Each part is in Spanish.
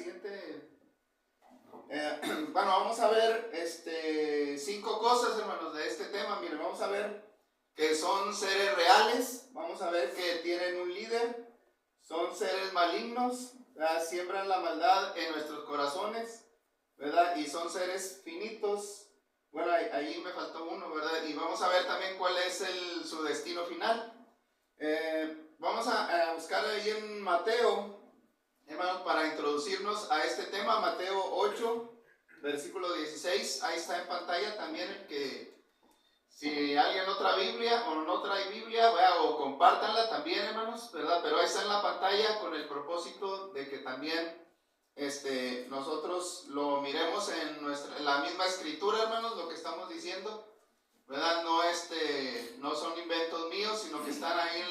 siguiente. Bueno, vamos a ver 5 cosas, hermanos, de este tema. Miren, vamos a ver que son seres reales, vamos a ver que tienen un líder, son seres malignos, ¿verdad? Siembran la maldad en nuestros corazones, ¿verdad? Y son seres finitos. Bueno, ahí me faltó uno, ¿verdad? Y vamos a ver también cuál es su destino final. Vamos a buscar ahí en Mateo, hermanos, para introducirnos a este tema. Mateo 8, versículo 16, ahí está en pantalla también, que si alguien no trae Biblia o no trae Biblia, ¿verdad? O compártanla también, hermanos, ¿verdad? Pero ahí está en la pantalla con el propósito de que también nosotros lo miremos en la misma escritura, hermanos, lo que estamos diciendo, ¿verdad? No son inventos míos, sino que están ahí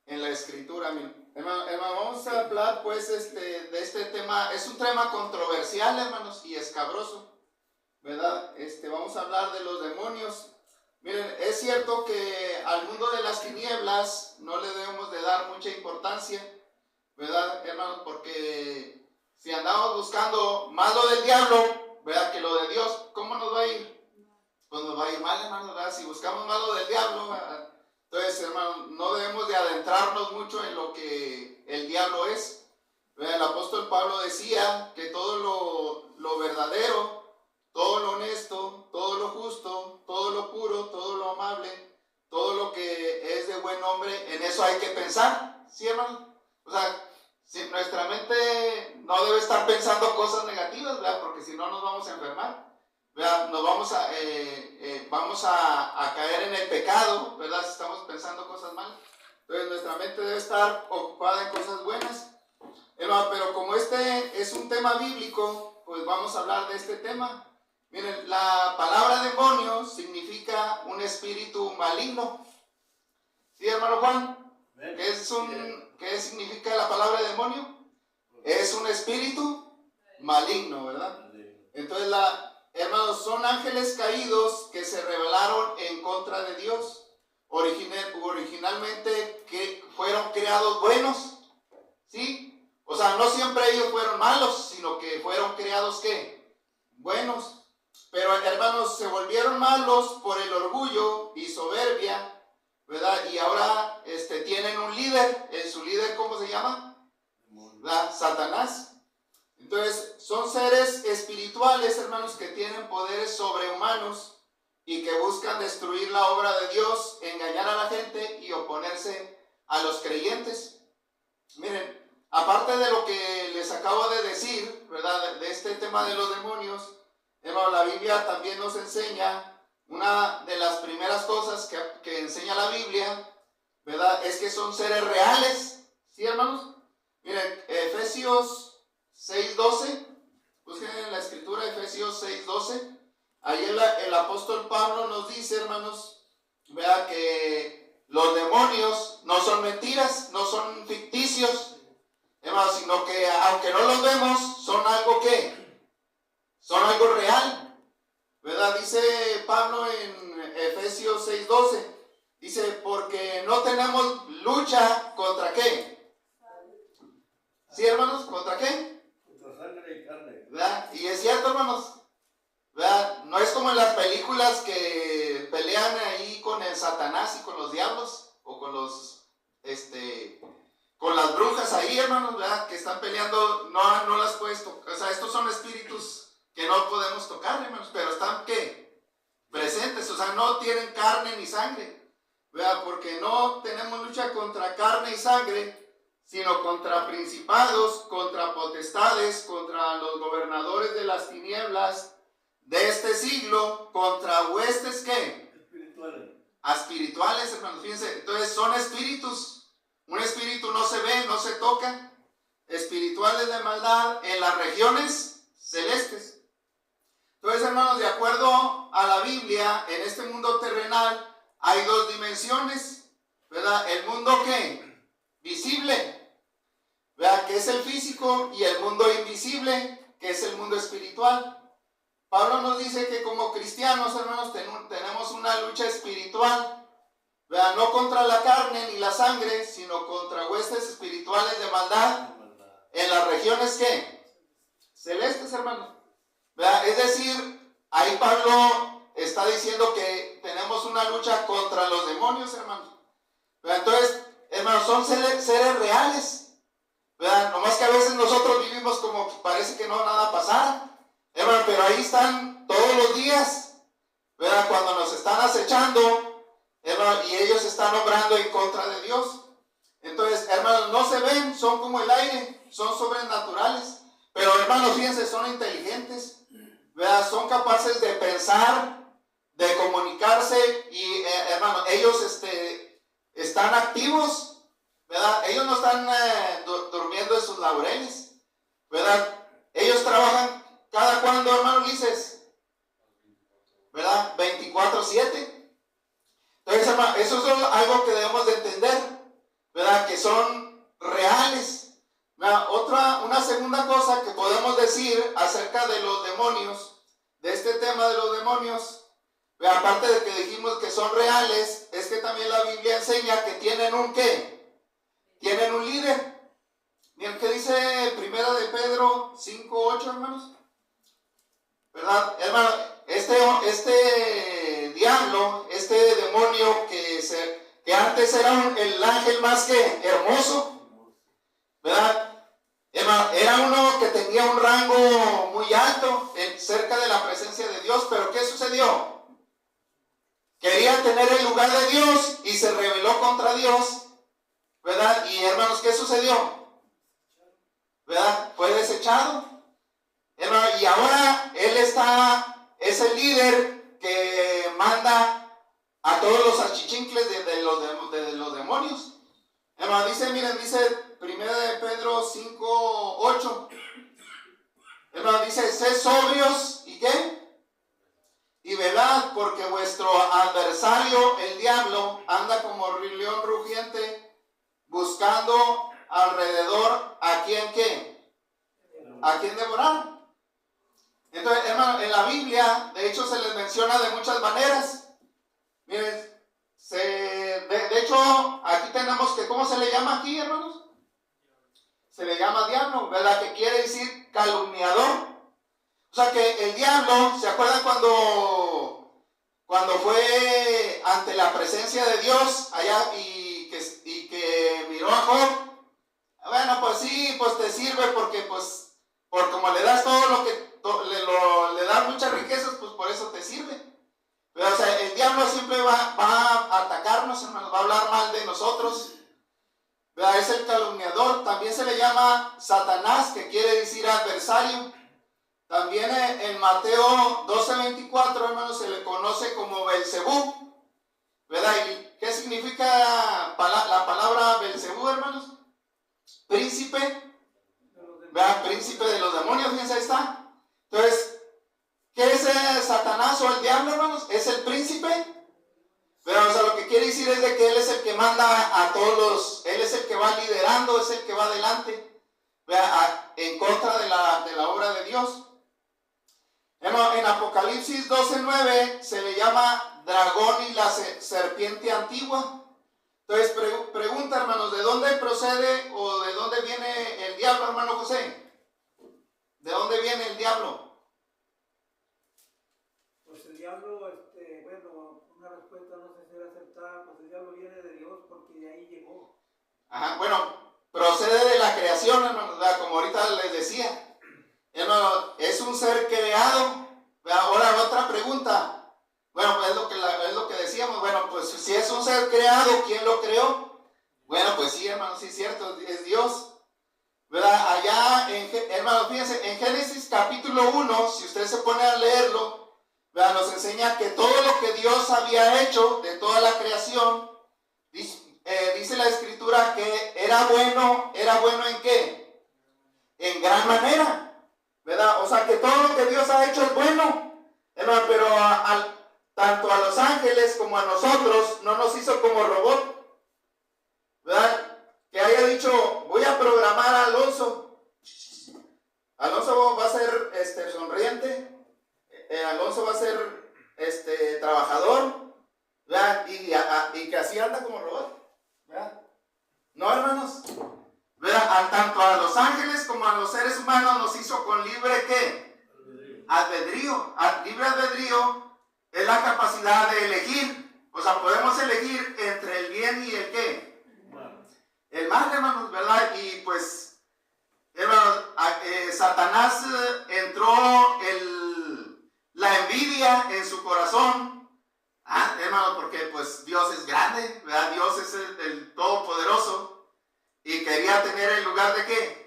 en la escritura. Hermano, vamos a hablar pues de este tema. Es un tema controversial, hermanos, y escabroso, ¿verdad? Vamos a hablar de los demonios. Miren, es cierto que al mundo de las tinieblas no le debemos de dar mucha importancia, ¿verdad, hermanos? Porque si andamos buscando más lo del diablo, ¿verdad?, que lo de Dios, ¿cómo nos va a ir? Pues nos va a ir mal, hermanos, ¿verdad? Si buscamos más lo del diablo, ¿verdad? Entonces, hermanos, no debemos de adentrarnos mucho en lo que el diablo es. El apóstol Pablo decía que todo lo verdadero, todo lo honesto, todo lo justo, todo lo puro, todo lo amable, todo lo que es de buen nombre, en eso hay que pensar, ¿sí, hermano? O sea, si nuestra mente no debe estar pensando cosas negativas, ¿verdad? Porque si no nos vamos a enfermar, ¿verdad? Nos vamos a caer en el pecado, ¿verdad? Si estamos pensando cosas malas. Entonces nuestra mente debe estar ocupada en cosas buenas. Pero como este es un tema bíblico, pues vamos a hablar de este tema. Miren, la palabra demonio significa un espíritu maligno. ¿Sí, hermano Juan? ¿Qué significa la palabra demonio? Es un espíritu maligno, ¿verdad? Entonces, hermanos, son ángeles caídos que se rebelaron en contra de Dios. Originalmente que fueron creados buenos, ¿sí? O sea, no siempre ellos fueron malos, sino que fueron creados, ¿qué? Buenos. Pero, hermanos, se volvieron malos por el orgullo y soberbia, ¿verdad? Y ahora tienen un líder. ¿Su líder cómo se llama? Satanás. Entonces, son seres espirituales, hermanos, que tienen poderes sobrehumanos y que buscan destruir la obra de Dios, engañar a la gente y oponerse a los creyentes. Miren, aparte de lo que les acabo de decir, ¿verdad?, de este tema de los demonios, hermano, la Biblia también nos enseña, una de las primeras cosas que enseña la Biblia, ¿verdad?, es que son seres reales. ¿Sí, hermanos? Miren, Efesios 6:12, busquen en la escritura Efesios 6:12. Ahí el apóstol Pablo nos dice, hermanos, vea que los demonios no son mentiras, no son ficticios, hermanos, sino que aunque no los vemos, son algo real, ¿verdad? Dice Pablo en Efesios 6:12, dice, porque no tenemos lucha contra ¿qué? ¿Sí, hermanos? ¿Contra qué? Contra sangre y carne. ¿Verdad? Y es cierto, hermanos, ¿verdad? No es como en las películas que pelean ahí con el Satanás y con los diablos, o con con las brujas ahí, hermanos, ¿verdad?, que están peleando. No las puedes tocar. O sea, estos son espíritus que no podemos tocar, hermanos, pero están, ¿qué? Presentes. O sea, no tienen carne ni sangre, ¿verdad? Porque no tenemos lucha contra carne y sangre, sino contra principados, contra potestades, contra los gobernadores de las tinieblas de este siglo, contra huestes, ¿qué? Espirituales, hermanos, fíjense. Entonces son espíritus. Un espíritu no se ve, no se toca. Espirituales de maldad en las regiones celestes. Entonces, hermanos, de acuerdo a la Biblia, en este mundo terrenal hay 2 dimensiones, ¿verdad? El mundo, ¿qué? Visible, ¿verdad?, que es el físico, y el mundo invisible, que es el mundo espiritual. Pablo nos dice que como cristianos, hermanos, tenemos una lucha espiritual, ¿verdad?, no contra la carne ni la sangre, sino contra huestes espirituales de maldad en las regiones, ¿qué? celestes, hermanos. ¿Verdad? Es decir, ahí Pablo está diciendo que tenemos una lucha contra los demonios, hermanos. ¿Verdad? Entonces, hermanos, son seres reales, ¿verdad? Nomás que a veces nosotros vivimos como que parece que no nada pasara, hermano, pero ahí están todos los días, ¿verdad? Cuando nos están acechando, hermano, y ellos están obrando en contra de Dios. Entonces, hermanos, no se ven, son como el aire, son sobrenaturales, pero hermanos, fíjense, son inteligentes, ¿verdad? Son capaces de pensar, de comunicarse y, hermanos, ellos están activos, ¿verdad? Ellos no están durmiendo en sus laureles, ¿verdad? Ellos trabajan cada cuando, hermanos Ulises, ¿verdad? 24/7. Entonces, hermano, eso es algo que debemos de entender, ¿verdad? Que son reales. ¿Verdad? Una segunda cosa que podemos decir acerca de los demonios, de este tema de los demonios, ¿verdad? Aparte de que dijimos que son reales, es que también la Biblia enseña que tienen un ¿qué? Tienen un líder. Miren, ¿qué dice Primera de Pedro 5:8, hermanos? ¿Verdad? Hermano, este diablo, este demonio que antes era el ángel más que hermoso, ¿verdad? Hermano, era uno que tenía un rango muy alto cerca de la presencia de Dios, pero ¿qué sucedió? Quería tener el lugar de Dios y se rebeló contra Dios, ¿verdad? Y hermanos, ¿qué sucedió? ¿Verdad? Fue desechado. Hermano, y ahora él es el líder que manda a todos los achichincles de los demonios. Hermano, dice 1 de Pedro 5:8. Hermano, dice, sed sobrios, ¿y qué? Y velad, porque vuestro adversario, el diablo, anda como león rugiente, buscando alrededor a quien ¿qué? A quien devorar. Entonces, hermano, en la Biblia, de hecho, se les menciona de muchas maneras. Miren, de hecho, aquí tenemos que, ¿cómo se le llama aquí, hermanos? Se le llama diablo, ¿verdad? Que quiere decir calumniador. O sea que el diablo, ¿se acuerdan cuando fue ante la presencia de Dios allá y que miró a Job? Bueno, pues sí, pues te sirve porque pues por como le das todo lo que le das muchas riquezas, pues por eso te sirve. Pero, o sea, el diablo siempre va a atacarnos, hermanos, va a hablar mal de nosotros. ¿Verdad? Es el calumniador. También se le llama Satanás, que quiere decir adversario. También en Mateo 12:24, hermanos, se le conoce como Belcebú. ¿Verdad? ¿Y qué significa la palabra Belcebú, hermanos? Príncipe. ¿Verdad? Príncipe de los demonios, fíjense, ahí está. Entonces, ¿qué es Satanás o el diablo, hermanos? Es el príncipe. Pero, o sea, lo que quiere decir es de que él es el que manda a todos él es el que va liderando, es el que va adelante, ¿verdad? En contra de la obra de Dios. En Apocalipsis 12:9 se le llama dragón y la serpiente antigua. Entonces, pregunta, hermanos, ¿de dónde procede o de dónde viene el diablo, hermano José? ¿De dónde viene el diablo? Pues el diablo, bueno, una respuesta no sé si será aceptada, pues el diablo viene de Dios porque de ahí llegó. Ajá, bueno, procede de la creación, hermano, ¿verdad? Como ahorita les decía. Hermano, es un ser creado. Ahora, otra pregunta. Bueno, pues es lo que decíamos. Bueno, pues si es un ser creado, ¿quién lo creó? Bueno, pues sí, hermano, sí es cierto, es Dios. ¿Verdad? Allá, hermano, fíjense, en Génesis capítulo 1, si usted se pone a leerlo, ¿verdad? Nos enseña que todo lo que Dios había hecho de toda la creación, dice la escritura que era bueno ¿en qué? En gran manera, ¿verdad? O sea que todo lo que Dios ha hecho es bueno, hermano, pero tanto a los ángeles como a nosotros no nos hizo como robot, ¿verdad? Que haya dicho, voy a programar a Alonso. Alonso va a ser sonriente, Alonso va a ser trabajador, ¿verdad? Y que así anda como robot, ¿verdad? No, hermanos, ¿verdad? Tanto a los ángeles como a los seres humanos nos hizo con libre ¿qué? Albedrío. Libre albedrío es la capacidad de elegir. O sea, podemos elegir entre el bien y el ¿qué? El mal, hermanos, ¿verdad? Y pues, hermanos, Satanás entró la envidia en su corazón. Hermanos, porque pues Dios es grande, ¿verdad? Dios es el Todopoderoso. Y quería tener el lugar de ¿qué?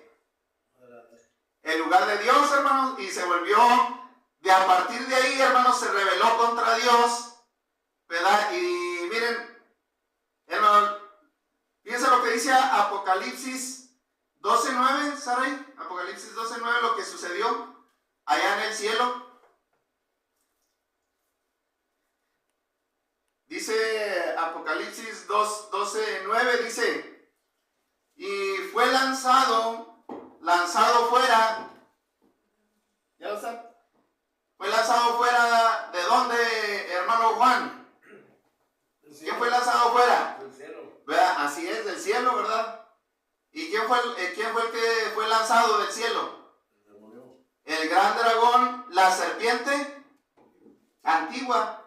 El lugar de Dios, hermanos. Y se volvió, a partir de ahí, hermanos, se rebeló contra Dios, ¿verdad? Y miren, hermanos, fíjense lo que dice Apocalipsis 12:9, Saray. Apocalipsis 12:9, lo que sucedió allá en el cielo. Dice Apocalipsis 12:9, dice, y fue lanzado fuera, ¿ya lo saben? Fue lanzado fuera, ¿de dónde, hermano Juan? ¿Quién fue lanzado fuera? Del cielo. ¿Verdad? Así es, del cielo, ¿verdad? ¿Y quién fue el que fue lanzado del cielo? El demonio. El gran dragón, la serpiente antigua.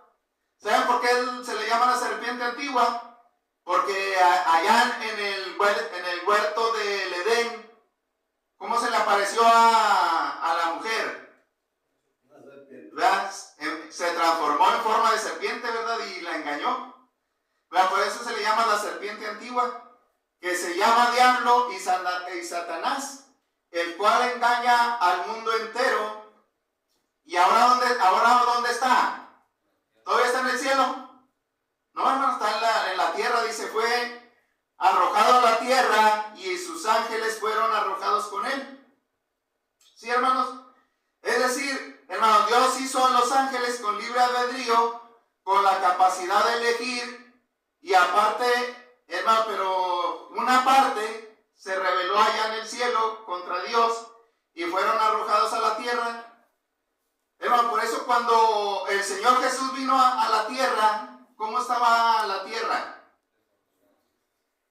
¿Saben por qué se le llama la serpiente antigua? Porque allá en el huerto del Edén, ¿cómo se le apareció a la mujer? Una serpiente. ¿Verdad? Se transformó en forma de serpiente, ¿verdad? Y la engañó. ¿Verdad? Por eso se le llama la serpiente antigua, que se llama diablo y Satanás, el cual engaña al mundo entero. ¿Y ahora dónde está? ¿Todavía está en el cielo? No, hermano, está en la tierra. Dice, fue arrojado a la tierra y sus ángeles fueron arrojados con él. ¿Sí, hermanos? Es decir, hermanos, Dios hizo a los ángeles con libre albedrío, con la capacidad de elegir, y aparte, hermano, pero una parte se rebeló allá en el cielo contra Dios y fueron arrojados a la tierra. Hermano, por eso cuando el Señor Jesús vino a la tierra, ¿cómo estaba la tierra?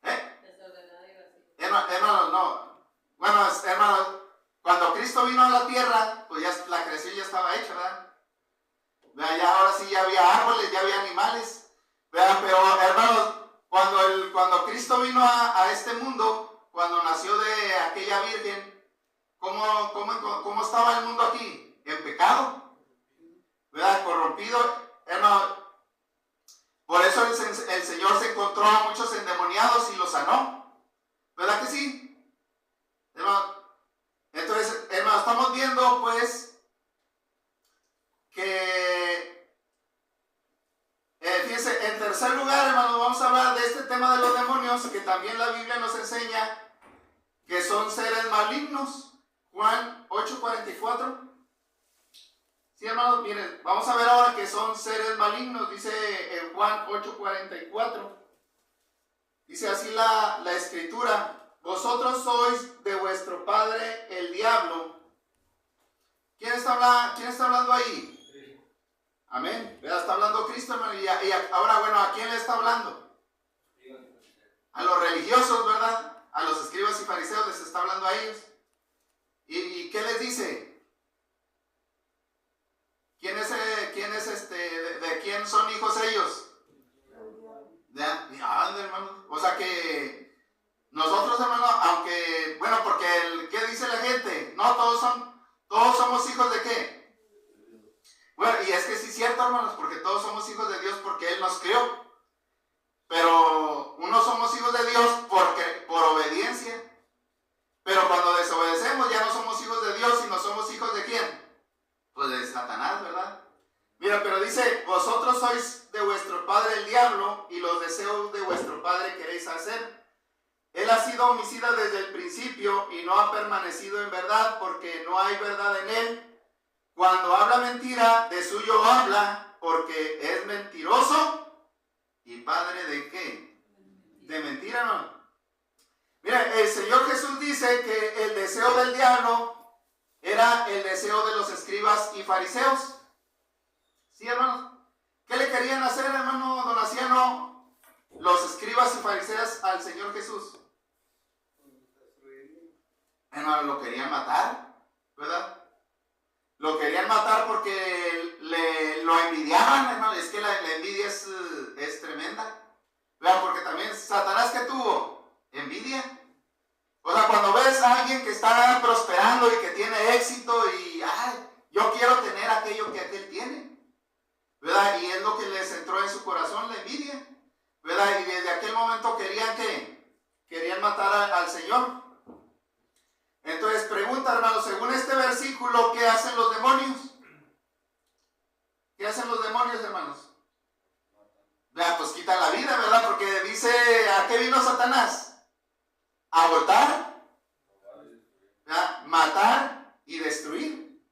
Desordenada y vacía. Hermanos, no. Bueno, hermanos, cuando Cristo vino a la tierra, pues ya la creación ya estaba hecha, ¿verdad? Ya ahora sí ya había árboles, ya había animales, ¿verdad? Pero, hermanos, cuando Cristo vino a este mundo, cuando nació de aquella virgen, ¿cómo estaba el mundo aquí? En pecado, ¿verdad? Corrompido, hermano. Por eso el Señor se encontró a muchos endemoniados y los sanó, ¿verdad que sí? Hermano, entonces, hermano, estamos viendo pues que fíjense, en tercer lugar, hermano, vamos a hablar de este tema de los demonios, que también la Biblia nos enseña que son seres malignos. Juan 8:44. Sí, hermanos, miren, vamos a ver ahora que son seres malignos. Dice en Juan 8:44. Dice así la escritura: vosotros sois de vuestro padre el diablo. ¿Quién está hablando ahí? Sí. Amén. Está hablando Cristo, hermano. Y ahora, bueno, ¿a quién le está hablando? A los religiosos, ¿verdad? A los escribas y fariseos les está hablando a ellos. ¿Y qué les dice? ¿De quién son hijos ellos? Hermano. O sea que nosotros, hermano, aunque, bueno, porque ¿qué dice la gente? No, todos somos hijos de ¿qué? Bueno, y es que sí es cierto, hermanos, porque todos somos hijos de Dios porque Él nos creó. Pero unos somos hijos de Dios por obediencia. Pero cuando desobedecemos ya no somos hijos de Dios, sino somos hijos de ¿quién? Pues de Satanás, ¿verdad? Mira, pero dice, vosotros sois de vuestro padre el diablo y los deseos de vuestro padre queréis hacer. Él ha sido homicida desde el principio y no ha permanecido en verdad porque no hay verdad en él. Cuando habla mentira, de suyo habla porque es mentiroso y padre de ¿qué? De mentira, ¿no? Mira, el Señor Jesús dice que el deseo del diablo era el deseo de los escribas y fariseos. ¿Sí, hermanos? ¿Qué le querían hacer, hermano Donaciano, los escribas y fariseos al Señor Jesús? hermano, lo querían matar, ¿verdad? Lo querían matar porque lo envidiaban, hermano. Es que la envidia es tremenda. ¿Verdad? Porque también Satanás, ¿qué tuvo? Envidia. O sea, cuando ves a alguien que está prosperando y que tiene éxito y, ay, yo quiero tener aquello que aquel tiene, ¿verdad? Y es lo que les entró en su corazón, la envidia, ¿verdad? Y desde aquel momento querían matar al Señor. Entonces, pregunta, hermano, según este versículo, ¿qué hacen los demonios? ¿Qué hacen los demonios, hermanos? Vea, pues quitan la vida, ¿verdad? Porque dice, ¿a qué vino Satanás? A abortar, ¿verdad? Matar y destruir,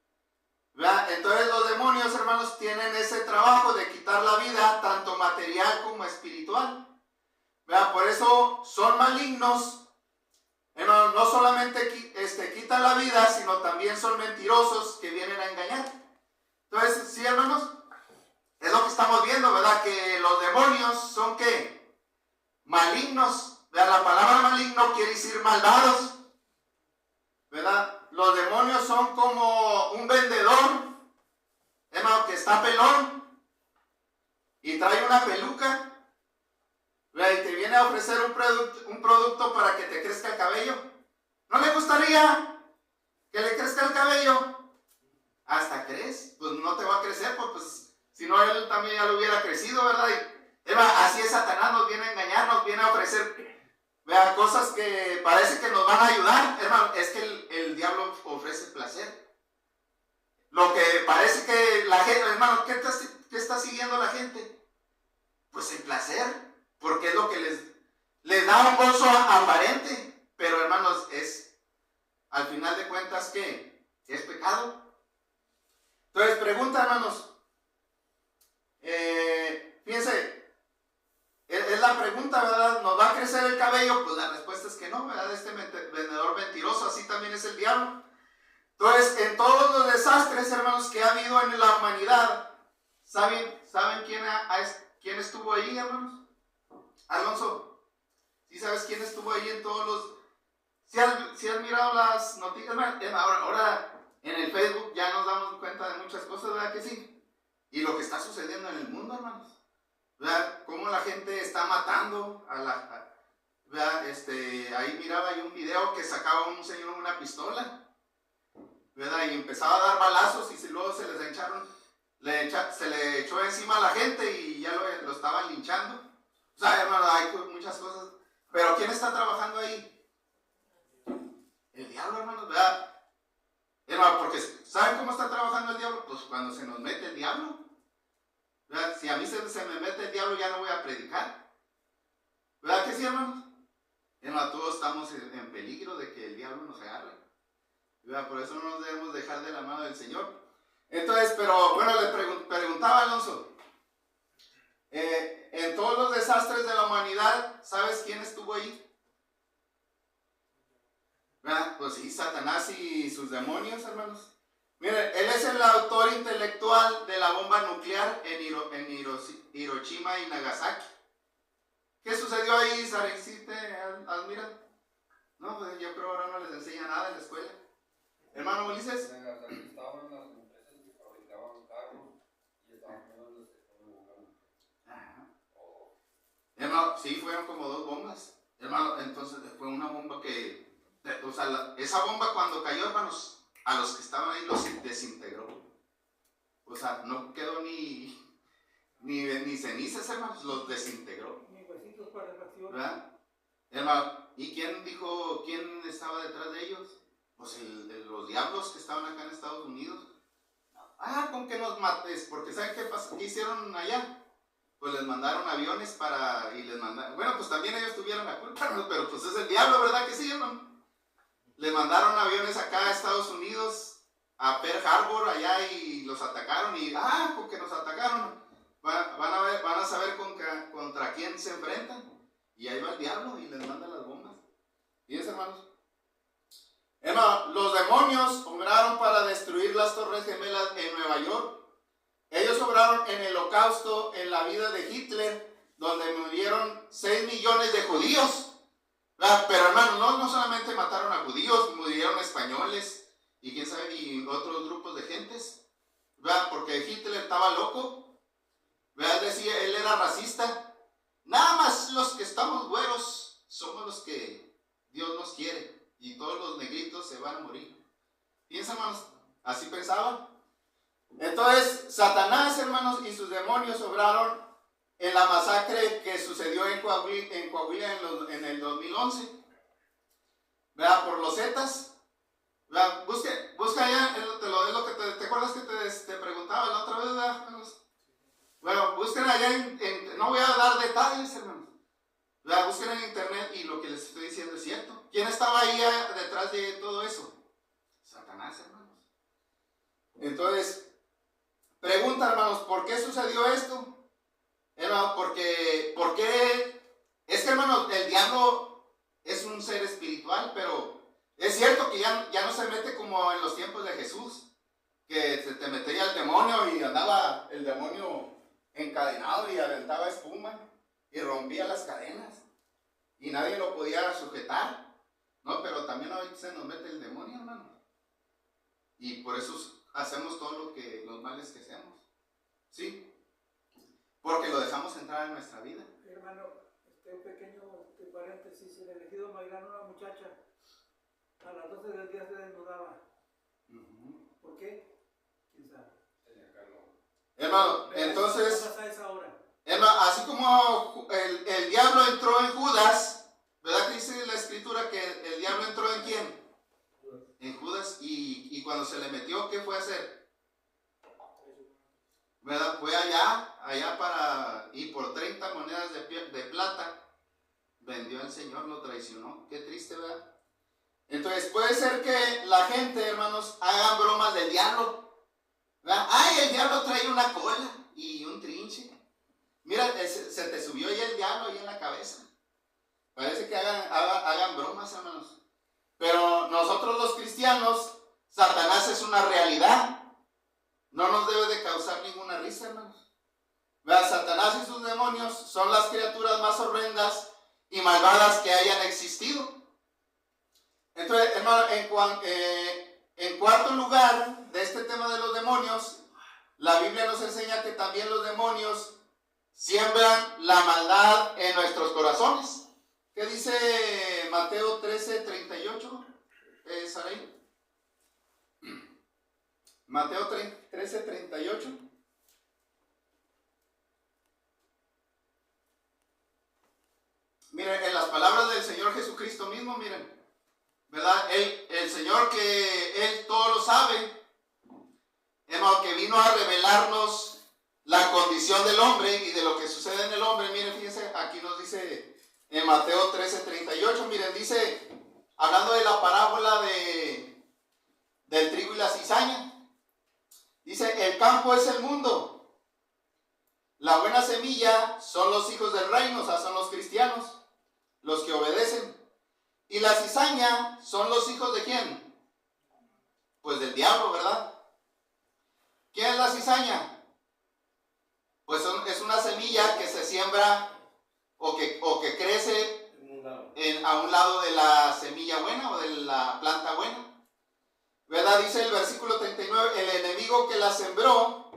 ¿verdad? Entonces los demonios, hermanos, tienen ese trabajo de quitar la vida, tanto material como espiritual, ¿verdad? Por eso son malignos, hermanos. No solamente quitan la vida, sino también son mentirosos que vienen a engañar. Entonces, sí, hermanos, es lo que estamos viendo, ¿verdad? Que los demonios son, ¿qué? Malignos. ¿Verdad? La palabra maligno quiere decir malvados, ¿verdad? Los demonios son como un vendedor, hermano, que está pelón y trae una peluca, ¿verdad? Y te viene a ofrecer un producto para que te crezca el cabello. ¿No le gustaría que le crezca el cabello? Hasta crees, pues no te va a crecer, pues si no él también ya lo hubiera crecido, ¿verdad? Y, así es Satanás, nos viene a engañar, nos viene a ofrecer, vea, cosas que parece que nos van a ayudar, hermano. Es que el diablo ofrece placer. Lo que parece que la gente, hermano, ¿qué está siguiendo la gente? Pues el placer, porque es lo que les da un gozo aparente, pero hermanos, es al final de cuentas que es pecado. Entonces, pregunta, hermanos, fíjense, es la pregunta, ¿verdad? ¿Nos va a crecer el cabello? Pues la respuesta es que no, ¿verdad? Este vendedor mentiroso, así también es el diablo. Entonces, en todos los desastres, hermanos, que ha habido en la humanidad, ¿saben quién estuvo ahí, hermanos? Alonso, ¿sí sabes quién estuvo ahí en todos los... ¿Sí has mirado las noticias? Ahora en el Facebook ya nos damos cuenta de muchas cosas, ¿verdad que sí? Y lo que está sucediendo en el mundo, hermanos, ¿verdad? Cómo la gente está matando ¿verdad? Ahí miraba yo un video que sacaba un señor una pistola, ¿verdad? Y empezaba a dar balazos y luego se les se le echó encima a la gente y ya lo estaban linchando. O sea, hermano, hay muchas cosas. Pero ¿quién está trabajando ahí? El diablo, hermanos, ¿verdad? Hermano, porque ¿saben cómo está trabajando el diablo? Pues cuando se nos mete el diablo, ¿verdad? Si a mí se me mete el diablo, ya no voy a predicar, ¿verdad que sí, hermanos? Hermano, todos estamos en peligro de que el diablo nos agarre, ¿verdad? Por eso no nos debemos dejar de la mano del Señor. Entonces, pero bueno, le preguntaba a Alonso, en todos los desastres de la humanidad, ¿sabes quién estuvo ahí? ¿Verdad? Pues sí, Satanás y sus demonios, hermanos. Miren, él es el autor intelectual de la bomba nuclear en Hiroshima y Nagasaki. ¿Qué sucedió ahí, Sara? ¿Sí te has mirado? No, pues yo creo que ahora no les enseña nada en la escuela. Hermano Ulises. En Nagasaki estaban las empresas que fabricaban carros y estaban poniendo los que fueron bombas. Ajá. Hermano, sí, fueron como 2 bombas. Hermano, entonces fue una bomba que... O sea, esa bomba cuando cayó, hermanos, a los que estaban ahí los desintegró. O sea, no quedó ni cenizas, hermanos, los desintegró. Ni huesitos para refacción. ¿Verdad? Hermano, ¿y quién dijo, quién estaba detrás de ellos? Pues los diablos que estaban acá en Estados Unidos. ¿Con qué nos mates? Porque ¿saben qué hicieron allá? Pues les mandaron aviones bueno, pues también ellos tuvieron la culpa, ¿no? Pero pues es el diablo, ¿verdad que sí, hermano? Le mandaron aviones acá a Estados Unidos, a Pearl Harbor, allá, y los atacaron, y porque nos atacaron, van a saber contra quién se enfrentan, y ahí va el diablo y les manda las bombas. Fíjense, hermanos. Hermano, los demonios obraron para destruir las Torres Gemelas en Nueva York. Ellos obraron en el Holocausto, en la vida de Hitler, donde murieron 6 millones de judíos. ¿verdad? Pero hermano, no solamente mataron a judíos, murieron españoles y quién sabe, y otros grupos de gentes, ¿verdad? Porque Hitler estaba loco, ¿verdad? Decía, él era racista. Nada más los que estamos güeros somos los que Dios nos quiere y todos los negritos se van a morir. Piensa, hermanos, así pensaban. Entonces, Satanás, hermanos, y sus demonios obraron en la masacre que sucedió en Coahuila en el 2011, ¿verdad? Por los Zetas, ¿verdad? Busca allá, es lo que te acuerdas que te preguntaba la otra vez, ¿verdad? Bueno, busquen allá no voy a dar detalles, hermanos, ¿verdad? Busquen en internet y lo que les estoy diciendo es cierto. ¿Quién estaba ahí detrás de todo eso? Satanás, hermanos. Entonces, pregunta, hermanos, ¿por qué sucedió esto? Hermano, ¿por qué? Es que, hermanos, el diablo es un ser espiritual, pero es cierto que ya no se mete como en los tiempos de Jesús, que se te metía el demonio y andaba el demonio encadenado y aventaba espuma y rompía las cadenas y nadie lo podía sujetar, ¿no? Pero también ahorita se nos mete el demonio, hermano, y por eso hacemos todo los males que hacemos, ¿sí? Porque lo dejamos entrar en nuestra vida. Hermano, un pequeño paréntesis. El elegido Mayrán, una muchacha, a las 12 del día se desnudaba. ¿Por qué? ¿Quién sabe? Hermano, entonces, ¿Qué pasa a esa hora? hermano, así como el diablo entró en Judas, ¿verdad que dice la escritura que el diablo entró en quién? En Judas, y cuando se le metió, ¿qué fue a hacer? ¿Verdad? Fue allá y por 30 monedas de plata vendió al Señor, lo traicionó. Qué triste, ¿verdad? Entonces puede ser que la gente, hermanos, hagan bromas del diablo, ¿verdad? Ay, el diablo trae una cola y un trinche. Mira, se te subió ahí el diablo ahí en la cabeza. Parece que hagan bromas, hermanos. Pero nosotros los cristianos, Satanás es una realidad. No nos debe de causar ninguna risa, hermanos. ¿Verdad? Satanás y sus demonios son las criaturas más horrendas y malvadas que hayan existido. Entonces, hermano, en cuarto lugar de este tema de los demonios, la Biblia nos enseña que también los demonios siembran la maldad en nuestros corazones. ¿Qué dice Mateo 13:38? Saraí. Mateo 13:38. Miren, en las palabras del Señor Jesucristo mismo, miren, ¿verdad? El Señor que Él todo lo sabe, hermano, que vino a revelarnos la condición del hombre y de lo que sucede en el hombre. Miren, fíjense, aquí nos dice en Mateo 13:38, miren, dice, hablando de la parábola del trigo y la cizaña, dice, el campo es el mundo, la buena semilla son los hijos del reino, o sea, son los cristianos, los que obedecen, y la cizaña son los hijos de ¿quién? Pues del diablo, ¿verdad? ¿Quién es la cizaña? Pues es una semilla que se siembra o que crece a un lado de la semilla buena o de la planta buena, ¿verdad? Dice el versículo 39, el enemigo que la sembró,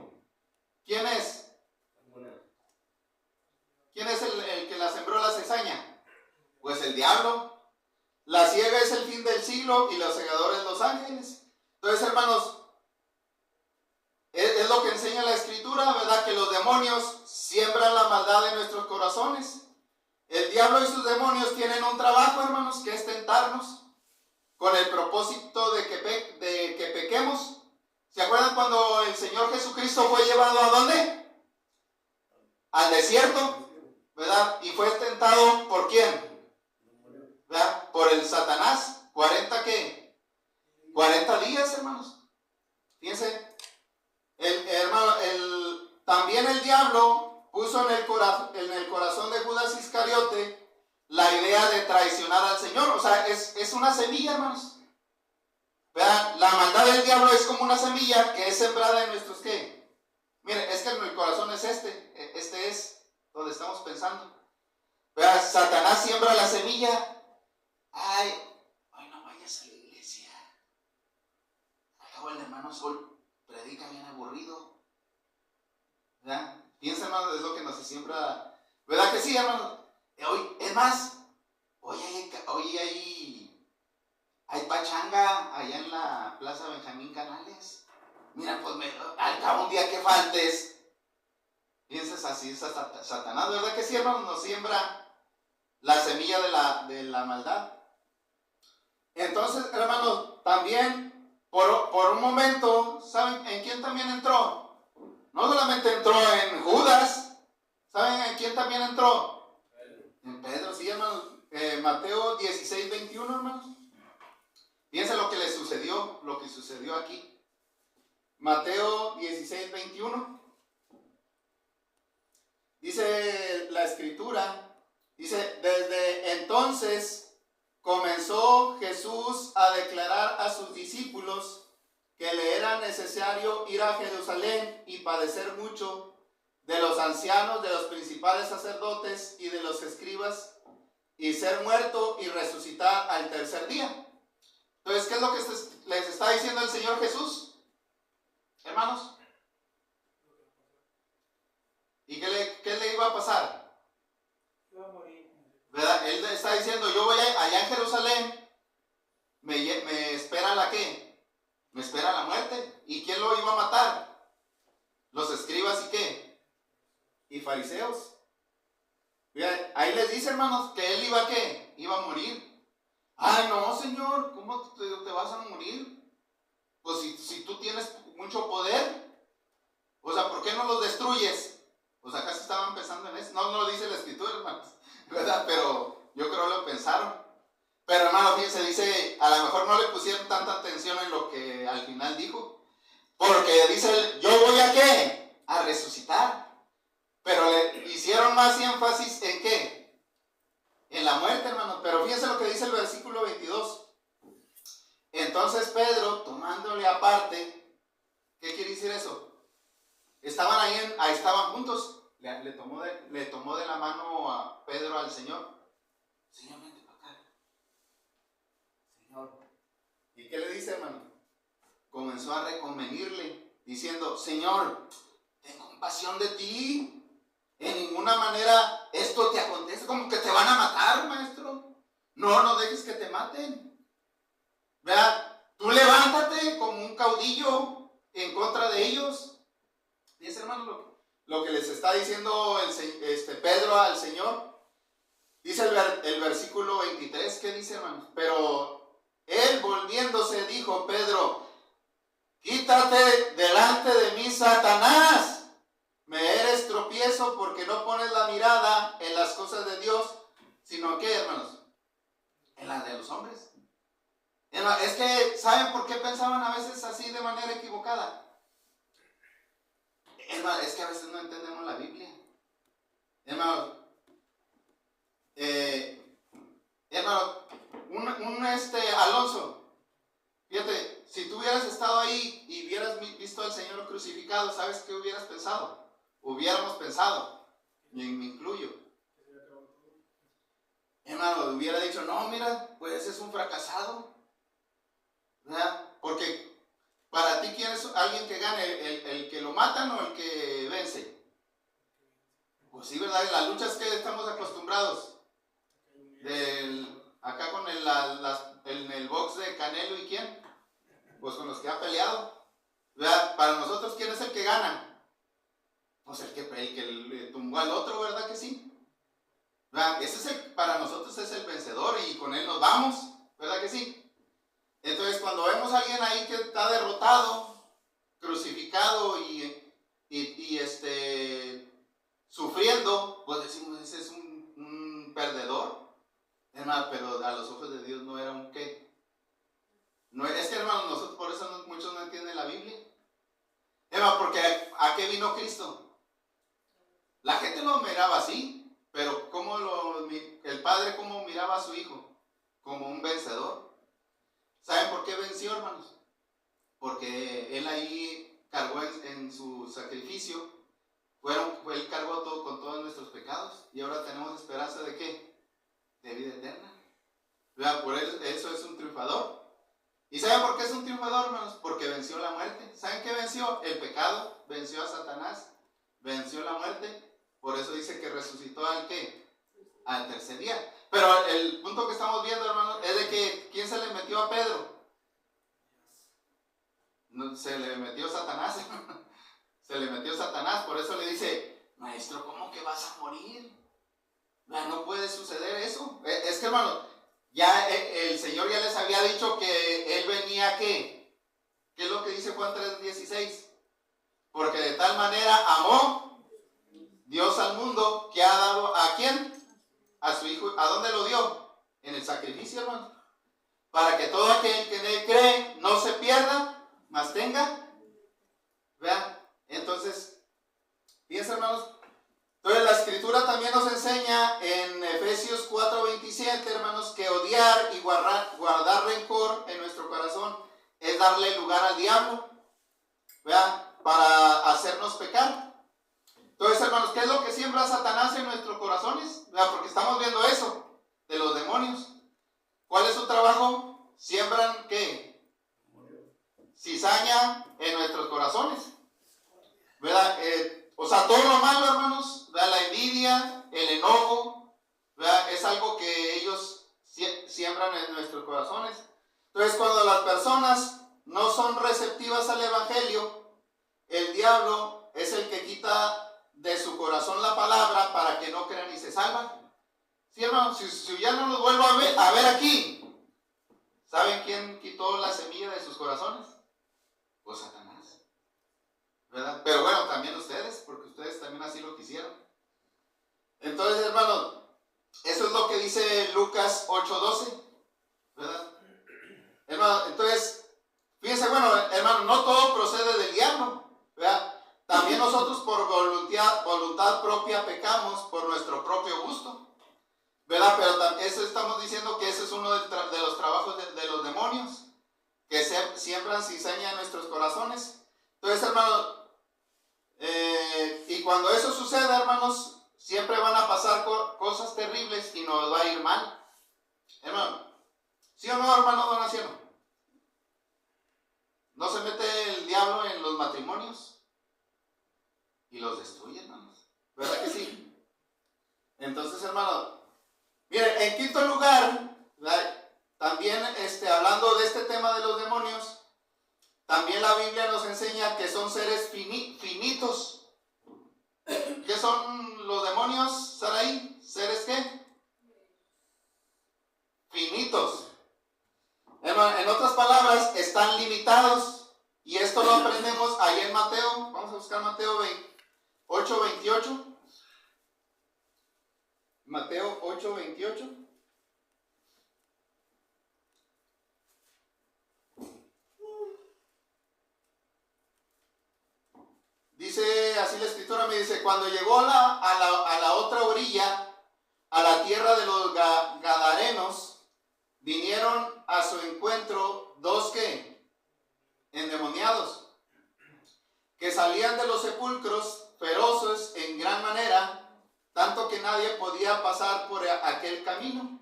¿quién es? ¿Quién es el que la sembró la cizaña? Pues el diablo. La siega es el fin del siglo y los segadores los ángeles. Entonces, hermanos, es lo que enseña la escritura, ¿verdad? Que los demonios siembran la maldad en nuestros corazones. El diablo y sus demonios tienen un trabajo, hermanos, que es tentarnos con el propósito de que pequemos. ¿Se acuerdan cuando el Señor Jesucristo fue llevado a dónde? Al desierto, ¿verdad? Y fue tentado ¿por quién? ¿Verdad? Por el Satanás. ¿40 qué? 40 días, hermanos. Fíjense, también el diablo puso en el corazón de Judas Iscariote la idea de traicionar al Señor. O sea, es una semilla, hermanos. ¿Verdad? La maldad del diablo es como una semilla que es sembrada en nuestros ¿qué? Miren, es que en el corazón es este es donde estamos pensando. ¿Verdad? Satanás siembra la semilla hoy no vayas a la iglesia. Acabo el hermano Sol, predica bien aburrido. ¿Verdad? Piensa, hermano, es lo que nos siembra. ¿Verdad que sí, hermano? Hoy, es más, hoy hay pachanga allá en la Plaza Benjamín Canales. Mira, pues al cabo un día que faltes. Piensas así, es Satanás, ¿verdad que sí, hermano? Nos siembra la semilla de la maldad. Entonces, hermanos, también por un momento, ¿saben en quién también entró? No solamente entró en Judas, ¿saben en quién también entró? En Pedro, sí, hermanos. Mateo 16, 21, hermanos. Fíjense lo que le sucedió, lo que sucedió aquí. Mateo 16, 21. Dice la escritura, dice, desde entonces comenzó Jesús a declarar a sus discípulos que le era necesario ir a Jerusalén y padecer mucho de los ancianos, de los principales sacerdotes y de los escribas, y ser muerto y resucitar al tercer día. Entonces, ¿qué es lo que les está diciendo el Señor Jesús, hermanos? ¿Y qué le iba a pasar? Iba a morir. ¿Verdad? Él está diciendo, yo voy allá en Jerusalén, me espera la ¿qué? Me espera la muerte. ¿Y quién lo iba a matar? Los escribas y ¿qué? Y fariseos. Ahí les dice, hermanos, que él iba a ¿qué? Iba a morir. Ay, no, Señor, ¿cómo te vas a morir? Pues si tú tienes mucho poder, o sea, ¿por qué no los destruyes? Pues acá se estaban pensando en eso. No lo dice la escritura, hermanos, ¿verdad? Pero yo creo que lo pensaron. Pero, hermano, fíjense, dice, a lo mejor no le pusieron tanta atención en lo que al final dijo. Porque dice, yo voy a ¿qué? A resucitar. Pero le hicieron más énfasis en ¿qué? En la muerte, hermano. Pero fíjense lo que dice el versículo 22. Entonces Pedro, tomándole aparte, ¿qué quiere decir eso? Estaban ahí estaban juntos. Le tomó de la mano a Pedro al Señor. Señor, vente para acá. Señor. ¿Y qué le dice, hermano? Comenzó a reconvenirle, diciendo, Señor, ten compasión de ti. En ninguna manera esto te acontece, como que te van a matar, maestro. No dejes que te maten. ¿Verdad? Tú levántate como un caudillo en contra de ellos. Y es, hermano, lo que les está diciendo Pedro al Señor. Dice el versículo 23, ¿qué dice, hermano? Pero él volviéndose dijo, Pedro, quítate delante de mí, Satanás. Me eres tropiezo porque no pones la mirada en las cosas de Dios, sino que, hermanos, en las de los hombres. Es que, ¿saben por qué pensaban a veces así de manera equivocada? Hermano, es que a veces no entendemos la Biblia. Hermano, Alonso, fíjate, si tú hubieras estado ahí y hubieras visto al Señor crucificado, ¿sabes qué hubieras pensado? Hubiéramos pensado, y me incluyo. Hermano, hubiera dicho, no, mira, pues es un fracasado. ¿Verdad? Porque para ti, ¿quién es alguien que gane? ¿El que lo matan o el que vence? Pues sí, ¿verdad? En las luchas que estamos acostumbrados. Acá con el box de Canelo y ¿quién? Pues con los que ha peleado. ¿Verdad? Para nosotros, ¿quién es el que gana? Pues el que le tumbó al otro, ¿verdad que sí? ¿Verdad? Para nosotros es el vencedor y con él nos vamos, ¿verdad que sí? Entonces, cuando vemos a alguien ahí que está derrotado, crucificado y sufriendo, pues decimos, ese es un perdedor. Hermano, pero a los ojos de Dios no era un qué. No, es que, hermano, nosotros por eso muchos no entienden la Biblia. Hermano, porque ¿a qué vino Cristo? La gente lo miraba así, pero el Padre cómo miraba a su Hijo, como un vencedor. ¿Saben por qué venció, hermanos? Porque Él ahí cargó en su sacrificio, Él cargó con todos nuestros pecados y ahora tenemos esperanza de ¿qué? De vida eterna. ¿verdad? Por eso es un triunfador. ¿Y saben por qué es un triunfador, hermanos? Porque venció la muerte. ¿Saben qué venció? El pecado, venció a Satanás, venció la muerte. Por eso dice que resucitó al ¿qué? Al tercer día. Pero el punto que estamos viendo, hermanos, es de que ¿quién se le metió a Pedro? No, se le metió Satanás. Se le metió Satanás. Por eso le dice, maestro, ¿cómo que vas a morir? No puede suceder eso. Es que, hermano, ya el Señor ya les había dicho que Él venía, ¿qué? ¿Qué es lo que dice Juan 3:16? Porque de tal manera amó Dios al mundo que ha dado ¿a quién? A su Hijo. ¿A dónde lo dio? En el sacrificio, hermano. Para que todo aquel que en Él cree no se pierda, mas tenga. Vean, entonces, fíjense, hermanos. Entonces la Escritura también nos enseña en Efesios 4:27, hermanos, que odiar y guardar rencor en nuestro corazón es darle lugar al diablo, ¿verdad? Para hacernos pecar. Entonces, hermanos, ¿qué es lo que siembra Satanás en nuestros corazones? ¿Verdad? Porque estamos viendo eso de los demonios. ¿Cuál es su trabajo? Siembran, ¿qué? Cizaña en nuestros corazones, ¿verdad? O sea, todo lo malo, hermanos, ¿verdad? La envidia, el enojo, ¿verdad? Es algo que ellos siembran en nuestros corazones. Entonces, cuando las personas no son receptivas al Evangelio, el diablo es el que quita de su corazón la palabra para que no crean y se salvan. Sí, hermanos, si ya no los vuelvo a ver aquí, ¿saben quién quitó la semilla de sus corazones? Pues Satanás, ¿verdad? Pero bueno, también ustedes, porque ustedes también así lo quisieron. Entonces, hermanos, eso es lo que dice Lucas 8:12, ¿verdad? Hermano, entonces, fíjense, bueno, hermano, no todo procede del diablo, ¿verdad? También nosotros por voluntad propia pecamos por nuestro propio gusto, ¿verdad? Pero eso estamos diciendo que ese es uno de los trabajos de los demonios, que siembran cizaña en nuestros corazones. Entonces, hermanos, y cuando eso suceda, hermanos, siempre van a pasar cosas terribles y nos va a ir mal. Hermano, ¿sí o no, hermano Donaciano? ¿No se mete el diablo en los matrimonios? Y los destruye, hermanos. ¿Verdad que sí? Entonces, hermano, miren, en quinto lugar, también hablando de este tema de los demonios, también la Biblia nos enseña que son seres finitos. ¿Qué son los demonios, Saraí? ¿Seres qué? Finitos. En otras palabras, están limitados. Y esto lo aprendemos ahí en Mateo. Vamos a buscar Mateo 8:28. Mateo 8:28. Dice así la Escritura, me dice, cuando llegó a la otra orilla, a la tierra de los Gadarenos, vinieron a su encuentro dos ¿qué? Endemoniados, que salían de los sepulcros feroces en gran manera, tanto que nadie podía pasar por aquel camino.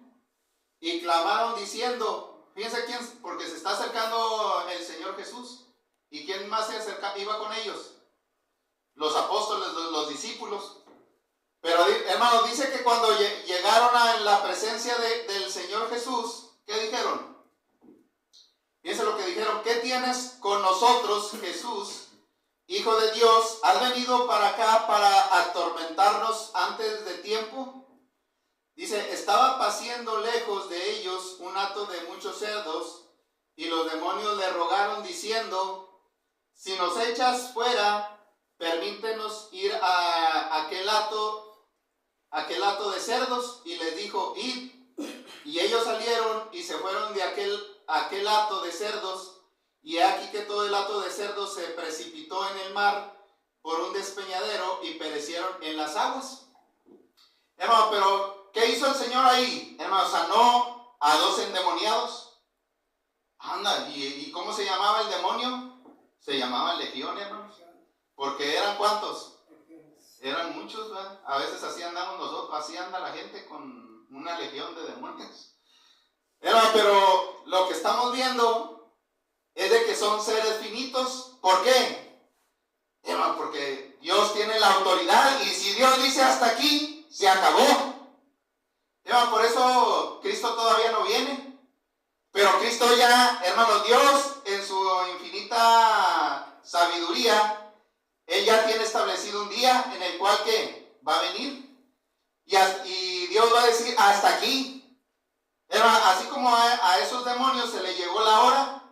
Y clamaron diciendo, fíjense quién, porque se está acercando el Señor Jesús. ¿Y quién más iba con ellos? Los apóstoles, los discípulos. Pero, hermanos, dice que cuando llegaron a la presencia del Señor Jesús, ¿qué dijeron? Fíjense lo que dijeron. ¿Qué tienes con nosotros, Jesús, Hijo de Dios? ¿Has venido para acá para atormentarnos antes de tiempo? Dice, estaba paciendo lejos de ellos un hato de muchos cerdos, y los demonios le rogaron diciendo, si nos echas fuera, permítenos ir a aquel hato de cerdos. Y les dijo, id. Y ellos salieron y se fueron de aquel hato de cerdos. Y he aquí que todo el hato de cerdos se precipitó en el mar por un despeñadero y perecieron en las aguas. Hermano, pero ¿qué hizo el Señor ahí? Hermano, sanó a dos endemoniados. Anda, ¿y cómo se llamaba el demonio? Se llamaba Legión, hermanos. Porque eran ¿cuántos? Eran muchos, ¿verdad? A veces así andamos nosotros, así anda la gente con una legión de demonios. Pero lo que estamos viendo es de que son seres finitos. ¿Por qué? Porque Dios tiene la autoridad y si Dios dice hasta aquí, se acabó. Por eso Cristo todavía no viene. Pero Cristo ya, hermanos, Dios en su infinita sabiduría, Él ya tiene establecido un día en el cual que va a venir. Y Dios va a decir hasta aquí. Así como a esos demonios se le llegó la hora,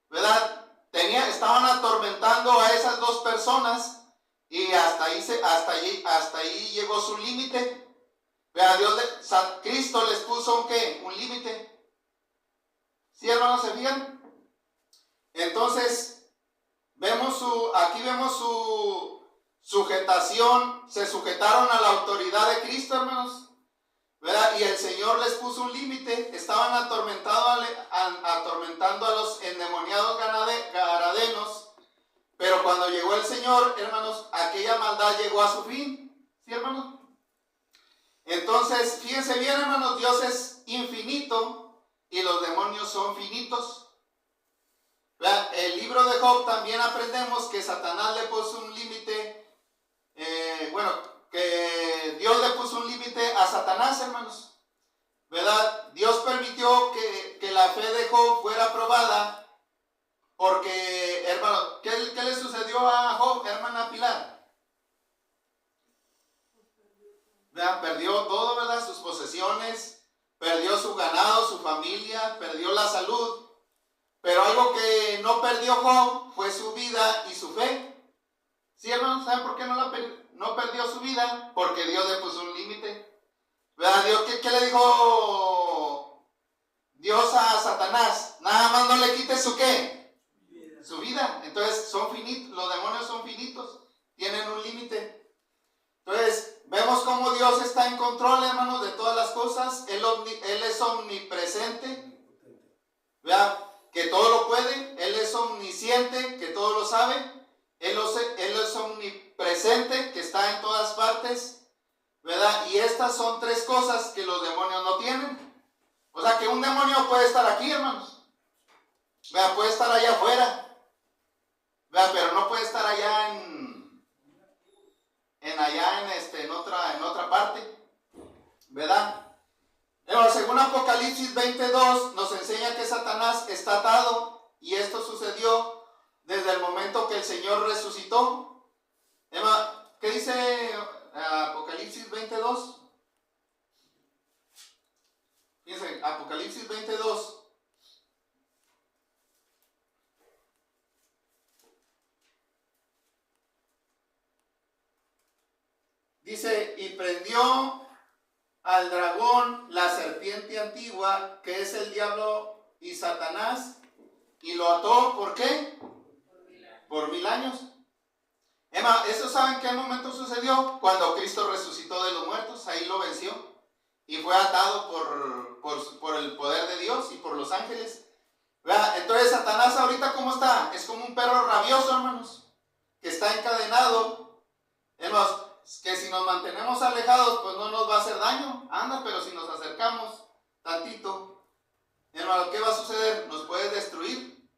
¿verdad? Estaban atormentando a esas dos personas y hasta ahí llegó su límite. Cristo les puso un límite. ¿Sí, hermanos, se fijan? Entonces, aquí vemos su sujetación. Se sujetaron a la autoridad de Cristo, hermanos, ¿verdad? Y el Señor les puso un límite. Estaban atormentando a los endemoniados gadarenos. Pero cuando llegó el Señor, hermanos, aquella maldad llegó a su fin. ¿Sí, hermanos? Entonces, fíjense bien, hermanos, Dios es infinito y los demonios son finitos. ¿Verdad? El libro de Job también aprendemos que Satanás le puso un límite. Que Dios le puso un límite a Satanás, hermanos, ¿verdad? Dios permitió que la fe de Job fuera probada porque, hermano, ¿qué le sucedió a Job, hermana Pilar? ¿Verdad? Perdió todo, ¿verdad? Sus posesiones, perdió su ganado, su familia, perdió la salud, pero algo que no perdió Job fue su vida y su fe. ¿Sí, hermanos? ¿Saben por qué no perdió su vida? Porque Dios le puso un límite. ¿Verdad? Dios, ¿qué le dijo Dios a Satanás? Nada más no le quites su ¿qué? Su vida. Entonces son finitos, los demonios son finitos, tienen un límite. Entonces vemos cómo Dios está en control, hermanos, de todas las cosas. Él es omnipresente, ¿verdad? Que todo lo puede. Él es omnisciente, que todo lo sabe. Él es omnipresente, que está en todas partes, ¿verdad? Y estas son tres cosas que los demonios no tienen. O sea que un demonio puede estar aquí, hermanos, ¿verdad? Puede estar allá afuera, ¿verdad? Pero no puede estar allá en otra parte, ¿verdad? Pero según Apocalipsis 22 nos enseña que Satanás está atado y esto sucedió desde el momento que el Señor resucitó. ¿Qué dice Apocalipsis 22? Fíjense, Apocalipsis 22. Dice, y prendió al dragón, la serpiente antigua, que es el diablo y Satanás, y lo ató, ¿por qué? Por 1000 años. ¿Eso saben qué momento sucedió? Cuando Cristo resucitó de los muertos, ahí lo venció. Y fue atado por el poder de Dios y por los ángeles. ¿Verdad? Entonces Satanás ahorita ¿cómo está? Es como un perro rabioso, hermanos, que está encadenado. Hermanos, que si nos mantenemos alejados, pues no nos va a hacer daño. Anda, pero si nos acercamos tantito, hermano, ¿qué va a suceder? Nos puede destruir,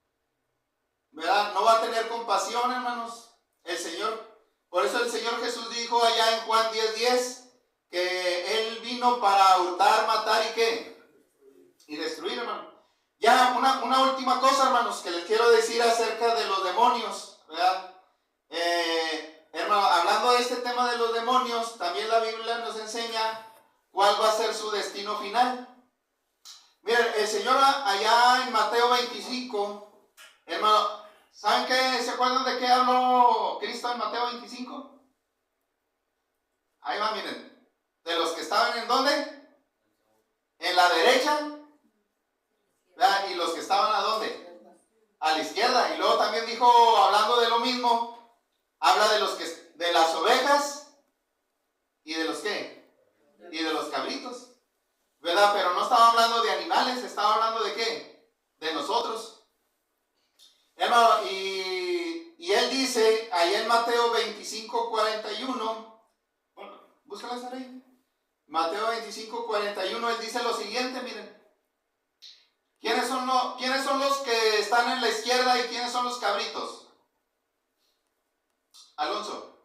¿verdad? No va a tener compasión, hermanos, el Señor. Por eso el Señor Jesús dijo allá en Juan 10:10 que Él vino para hurtar, matar y ¿qué? Y destruir, hermano. Ya una última cosa, hermanos, que les quiero decir acerca de los demonios, ¿verdad? Hermano, hablando de este tema de los demonios, también la Biblia nos enseña cuál va a ser su destino final. Miren, el Señor allá en Mateo 25, hermano, ¿saben qué? ¿Se acuerdan de qué habló Cristo en Mateo 25? Ahí va, miren. De los que estaban ¿en dónde? En la derecha. ¿Verdad? Y los que estaban ¿a dónde? A la izquierda. Y luego también dijo, hablando de lo mismo, habla de las ovejas y de los ¿qué? Y de los cabritos, ¿verdad? Pero no estaba hablando de animales, estaba hablando de ¿qué? De nosotros. Hermano, y él dice, ahí en Mateo 25:41, bueno, búscala ahí. Mateo 25:41, él dice lo siguiente, miren. ¿Quiénes son los que están en la izquierda y quiénes son los cabritos? Alonso,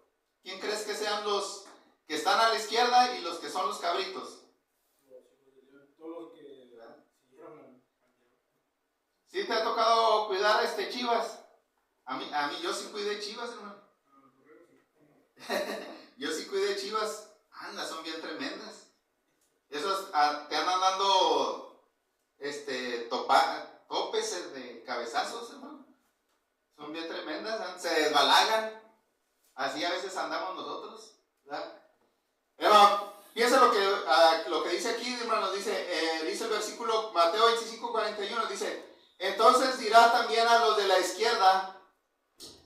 ¿quién crees que sean los que están a la izquierda y los que son los cabritos? Todos los que siguieron. ¿Sí te ha tocado cuidar chivas? A mí yo sí cuidé chivas, hermano. Yo sí cuidé chivas. Anda, son bien tremendas. Esos te andan dando topes de cabezazos, hermano. Son bien tremendas, se desbalagan. Así a veces andamos nosotros, ¿verdad? Hermano, piensa lo que dice aquí, hermano. Dice el versículo Mateo 25:41, dice: entonces dirá también a los de la izquierda: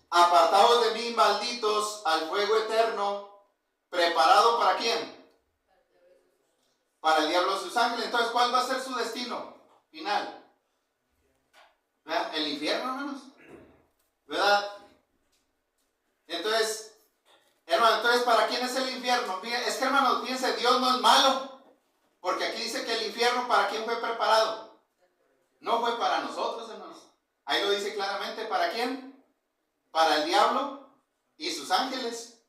apartaos de mí, malditos, al fuego eterno, preparado ¿para quién? Para el diablo y sus ángeles. Entonces, ¿cuál va a ser su destino final? ¿Verdad? El infierno, hermanos, ¿verdad? Entonces, hermano, ¿para quién es el infierno? Es que, hermanos, fíjense, Dios no es malo, porque aquí dice que el infierno, ¿para quién fue preparado? No fue para nosotros, hermanos. Ahí lo dice claramente. ¿Para quién? Para el diablo y sus ángeles,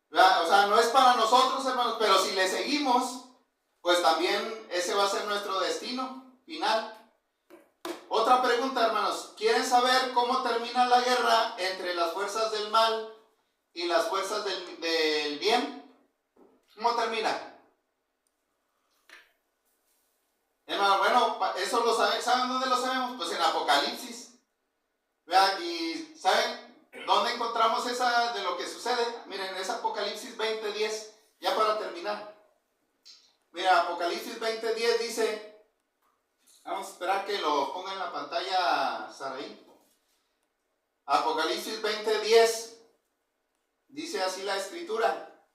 ¿verdad? O sea, no es para nosotros, hermanos, pero si le seguimos, pues también ese va a ser nuestro destino final. Otra pregunta, hermanos. ¿Quieren saber cómo termina la guerra entre las fuerzas del mal y las fuerzas del bien? ¿Cómo termina? Hermano, bueno, eso lo saben. ¿Saben dónde lo sabemos? Pues en Apocalipsis. ¿Verdad? Y ¿saben dónde encontramos esa de lo que sucede? Miren, es Apocalipsis 20:10. Ya para terminar. Mira, Apocalipsis 20:10 dice... Vamos a esperar que lo ponga en la pantalla, Saraí. Apocalipsis 20:10. Dice así la escritura.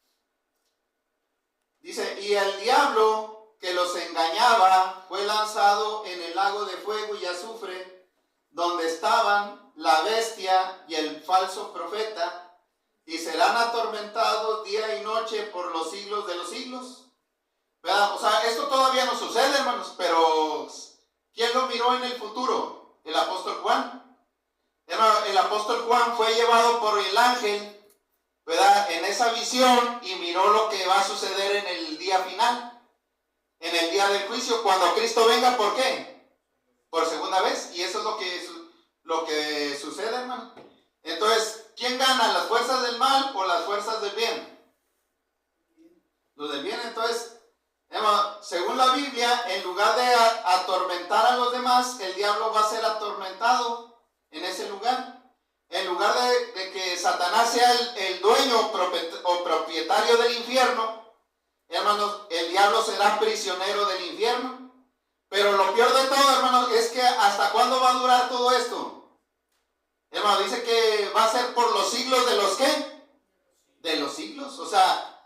Dice: y el diablo que los engañaba fue lanzado en el lago de fuego y azufre, donde estaban la bestia y el falso profeta, y serán atormentados día y noche por los siglos de los siglos. ¿Verdad? O sea, esto todavía no sucede, hermanos, pero ¿quién lo miró en el futuro? El apóstol Juan. Hermano, el apóstol Juan fue llevado por el ángel, ¿verdad?, en esa visión, y miró lo que va a suceder en el día final, en el día del juicio, cuando Cristo venga. ¿Por qué? Por segunda vez. Y eso es lo que sucede, hermano. Entonces, ¿quién gana? ¿Las fuerzas del mal o las fuerzas del bien? Los del bien. Entonces, hermano, según la Biblia, en lugar de atormentar a los demás, el diablo va a ser atormentado en ese lugar. En lugar de que Satanás sea el dueño o propietario del infierno, hermanos, el diablo será prisionero del infierno. Pero lo peor de todo, hermanos, es que ¿hasta cuándo va a durar todo esto? Hermano, dice que va a ser por los siglos de los ¿qué? De los siglos. O sea,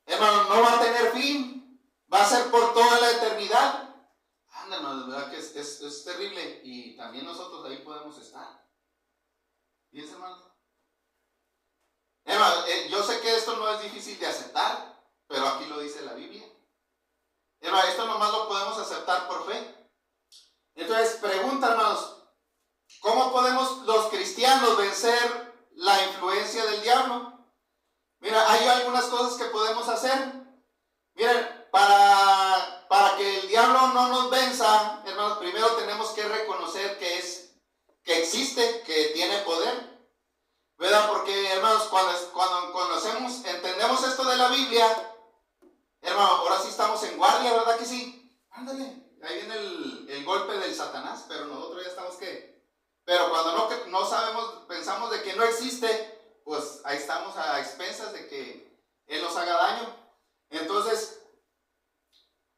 hermano, no va a tener fin. Va a ser por toda la eternidad. Ándale, de verdad que es terrible. Y también nosotros ahí podemos estar. ¿Fíjense, hermanos? Hermano, yo sé que esto no es difícil de aceptar, pero aquí lo dice la Biblia. Hermano, esto nomás lo podemos aceptar por fe. Entonces, pregunta, hermanos, ¿cómo podemos los cristianos vencer la influencia del diablo? Mira, hay algunas cosas que podemos hacer. Miren, para que el diablo no nos venza, hermanos, primero tenemos que reconocer que existe, que tiene poder, ¿verdad? Porque, hermanos, cuando conocemos, entendemos esto de la Biblia, hermano, ahora sí estamos en guardia, ¿verdad que sí? Ándale, ahí viene el golpe del Satanás, pero nosotros ya estamos ¿qué? Pero cuando no sabemos, pensamos de que no existe, pues ahí estamos a expensas de que Él nos haga daño. Entonces,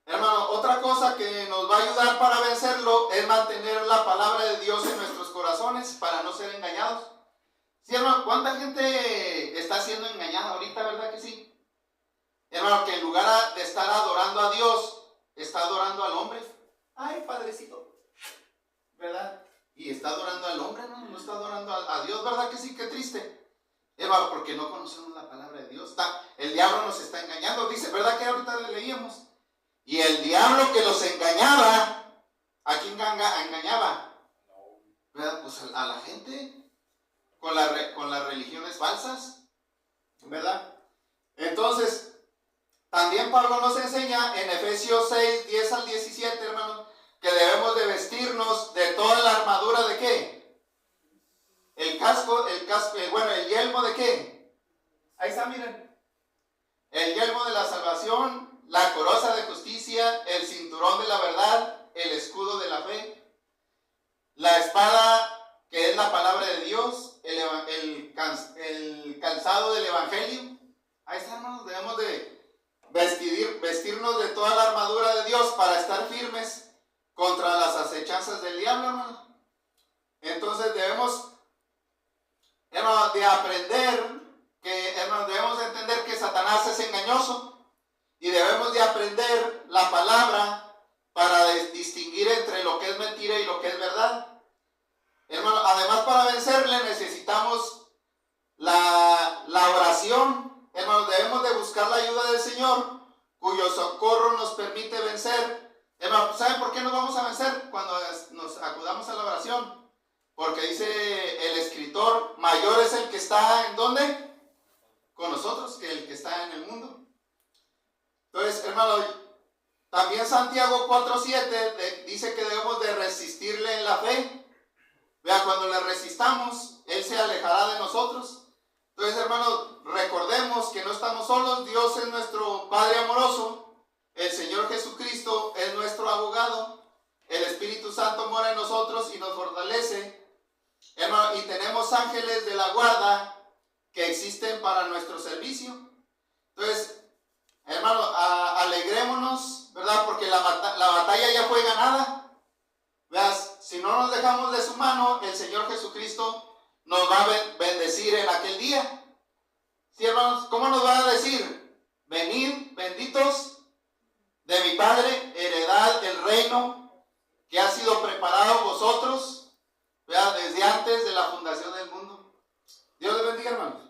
hermano, otra cosa que nos va a ayudar para vencerlo es mantener la palabra de Dios en nuestros corazones para no ser engañados. Sí, hermano, ¿cuánta gente está siendo engañada ahorita, verdad que sí? Hermano, que en lugar de estar adorando a Dios, está adorando al hombre. Ay, padrecito, ¿verdad? Y está adorando al hombre, no está adorando a Dios, ¿verdad que sí? Qué triste. Hermano, porque no conocemos la palabra de Dios. El diablo nos está engañando, dice, ¿verdad que ahorita le leíamos? Y el diablo que los engañaba, ¿A quién engañaba? ¿Verdad? Pues a la gente con las religiones falsas, ¿verdad? Entonces, también Pablo nos enseña en Efesios 6, 10 al 17, hermanos, que debemos de vestirnos de toda la armadura ¿de qué? El yelmo ¿de qué? Ahí está, miren. El yelmo de la salvación, la coraza de justicia, el cinturón de la verdad, el escudo de la fe, la espada que es la palabra de Dios, el calzado del evangelio. Ahí está, hermanos, debemos de vestirnos de toda la armadura de Dios para estar firmes contra las acechanzas del diablo, hermanos. Entonces debemos, hermanos, de aprender que, hermanos, debemos de entender que Satanás es engañoso y debemos de aprender la palabra para distinguir entre lo que es mentira y lo que es verdad. Hermano, además para vencerle necesitamos la oración. Hermanos, debemos de buscar la ayuda del Señor, cuyo socorro nos permite vencer. Hermanos, ¿saben por qué nos vamos a vencer? Cuando nos acudamos a la oración. Porque dice el escritor, mayor es el que está ¿en dónde? Con nosotros que el que está en el mundo. Entonces, hermanos, también Santiago 4:7 dice que debemos de resistirle en la fe. Vea, cuando le resistamos, Él se alejará de nosotros. Entonces, hermanos, recordemos que no estamos solos. Dios es nuestro Padre amoroso. El Señor Jesucristo es nuestro abogado. El Espíritu Santo mora en nosotros y nos fortalece. Hermano, y tenemos ángeles de la guarda que existen para nuestro servicio. Entonces, hermano, alegrémonos, ¿verdad? Porque la batalla ya fue ganada. Veas, si no nos dejamos de su mano, el Señor Jesucristo nos va a bendecir en aquel día. ¿Sí, hermanos? ¿Cómo nos va a decir? Venid, benditos de mi Padre, heredad el reino que ha sido preparado vosotros, ¿verdad? Desde antes de la fundación del mundo. Dios les bendiga, hermanos.